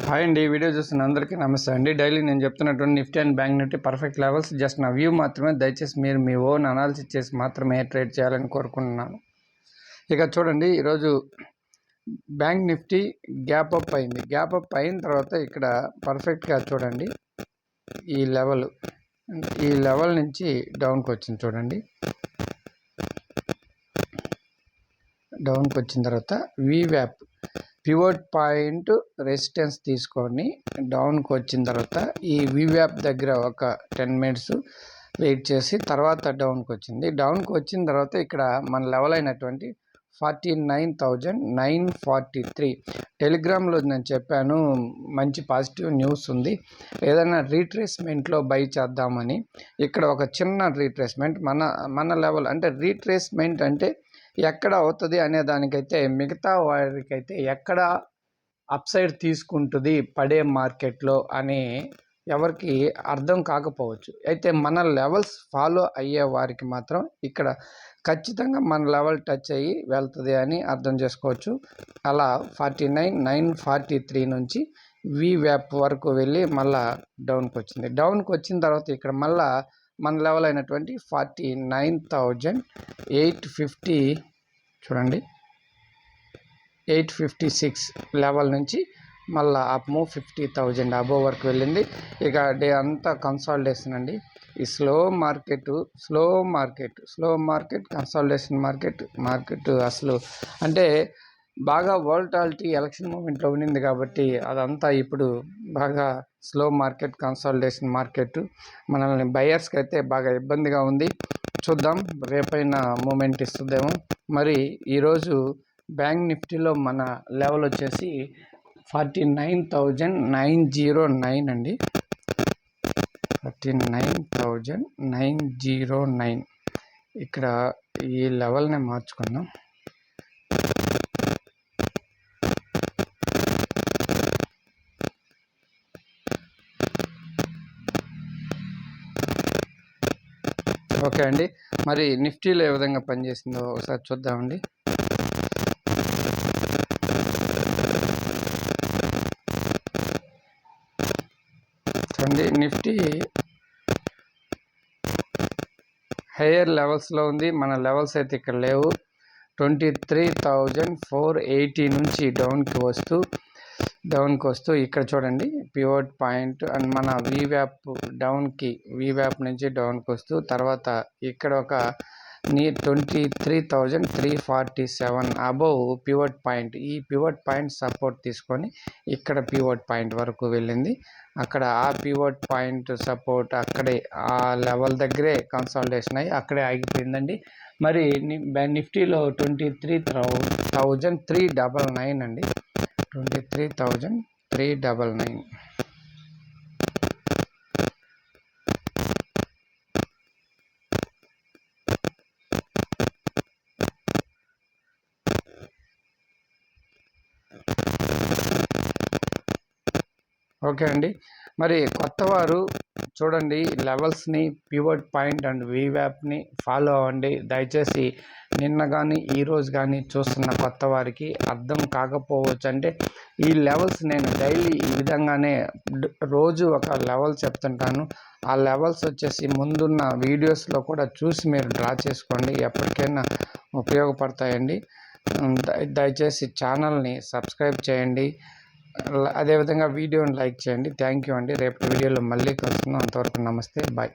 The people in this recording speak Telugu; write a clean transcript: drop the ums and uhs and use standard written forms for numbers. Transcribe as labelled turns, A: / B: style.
A: హాయ్ అండి, వీడియో చూస్తున్న అందరికీ నమస్తే అండి. డైలీ నేను చెప్తున్నటువంటి Nifty and bank Nifty perfect levels just నా వ్యూ మాత్రమే. దయచేసి మీరు మీ ఓన్ అనాలిసిస్ చేసి మాత్రమే ట్రేడ్ చేయాలని కోరుకుంటున్నాను. ఇక చూడండి, ఈరోజు బ్యాంక్ నిఫ్టీ గ్యాప్ అప్ అయింది. గ్యాప్ అప్ అయిన తర్వాత ఇక్కడ పర్ఫెక్ట్గా చూడండి, ఈ లెవెల్ నుంచి డౌన్కి వచ్చింది. చూడండి, డౌన్కి వచ్చిన తర్వాత వీవ్యాప్ పివోట్ పాయింట్ రెసిస్టెన్స్ తీసుకొని డౌన్కి వచ్చిన తర్వాత ఈ వీవ్యాప్ దగ్గర ఒక 10 మినిట్స్ వెయిట్ చేసి తర్వాత డౌన్కి వచ్చింది. డౌన్కి వచ్చిన తర్వాత ఇక్కడ మన లెవెల్ అయినటువంటి 49,943 టెలిగ్రామ్లో నేను చెప్పాను, మంచి పాజిటివ్ న్యూస్ ఉంది, ఏదైనా రీట్రేస్మెంట్లో బై చేద్దామని. ఇక్కడ ఒక చిన్న రీట్రేస్మెంట్ మన లెవెల్ అంటే రీట్రేస్మెంట్ అంటే ఎక్కడ అవుతుంది అనే దానికైతే, మిగతా వారికైతే ఎక్కడ అప్సైడ్ తీసుకుంటుంది పడే మార్కెట్లో అని ఎవరికి అర్థం కాకపోవచ్చు. అయితే మన లెవెల్స్ ఫాలో అయ్యే వారికి మాత్రం ఇక్కడ ఖచ్చితంగా మన లెవెల్ టచ్ అయ్యి వెళ్తుంది అని అర్థం చేసుకోవచ్చు. అలా 49,943 నుంచి వీవ్యాప్ వరకు వెళ్ళి మళ్ళా డౌన్కి వచ్చింది. డౌన్కి వచ్చిన తర్వాత ఇక్కడ మళ్ళా మన లెవెల్ అయినటువంటి 49,850 చూడండి, 856 లెవెల్ నుంచి మళ్ళీ అప్ మూవ్ 50,000 అబోవ్ వరకు వెళ్ళింది. ఇక డే అంతా కన్సాలిడేషన్ అండి. ఈ స్లో మార్కెట్ కన్సాలిడేషన్ మార్కెట్ అసలు అంటే బాగా వోల్టాలిటీ ఎలక్షన్ మూమెంట్లో ఉండింది కాబట్టి అదంతా ఇప్పుడు బాగా స్లో మార్కెట్ కన్సాలిడేషన్ మార్కెట్ మనల్ని బయర్స్కి అయితే బాగా ఇబ్బందిగా ఉంది. చూద్దాం రేపైనా మూమెంట్ ఇస్తుందేమో. మరి ఈరోజు బ్యాంక్ నిఫ్టీలో మన లెవెల్ వచ్చేసి 49,909 అండి. 49,909 ఇక్కడ ఈ లెవెల్ని మార్చుకుందాం. ఓకే అండి, మరి నిఫ్టీలో ఏ విధంగా పనిచేసిందో ఒకసారి చూద్దామండి. చూడండి, నిఫ్టీ హయ్యర్ లెవెల్స్లో ఉంది. మన లెవెల్స్ అయితే ఇక్కడ లేవు. 23,480 నుంచి డౌన్కి వస్తూ ఇక్కడ చూడండి పివోట్ పాయింట్ అండ్ మన వీవ్యాప్ నుంచి డౌన్కి వస్తూ తర్వాత ఇక్కడ ఒక 23,347 అబోవ్ పివోట్ పాయింట్. ఈ పివోట్ పాయింట్ సపోర్ట్ తీసుకొని ఇక్కడ పివోట్ పాయింట్ వరకు వెళ్ళింది. అక్కడ ఆ పివోట్ పాయింట్ సపోర్ట్ అక్కడే ఆ లెవెల్ దగ్గరే కన్సాలిడేషన్ అయ్యి అక్కడే ఆగిపోయిందండి. మరి నిఫ్టీలో 23,399 అండి. 23,399. ఓకే అండి, మరి కొత్త వారు చూడండి లెవెల్స్ని, పివోట్ పాయింట్ అండ్ వీవ్యాప్ని ఫాలో అవ్వండి. దయచేసి నిన్న కానీ ఈరోజు కానీ చూస్తున్న కొత్త వారికి అర్థం కాకపోవచ్చు. అంటే ఈ లెవెల్స్ నేను డైలీ ఈ విధంగానే రోజు ఒక లెవెల్ చెప్తుంటాను. ఆ లెవెల్స్ వచ్చేసి ముందున్న వీడియోస్లో కూడా చూసి మీరు డ్రా చేసుకోండి, ఎప్పటికైనా ఉపయోగపడతాయండి. దయచేసి ఛానల్ని సబ్స్క్రైబ్ చేయండి, అదేవిధంగా వీడియోని లైక్ చేయండి. థ్యాంక్ యూ అండి. రేపు వీడియోలో మళ్ళీ కలుసుకుందాం. అంతవరకు నమస్తే, బాయ్.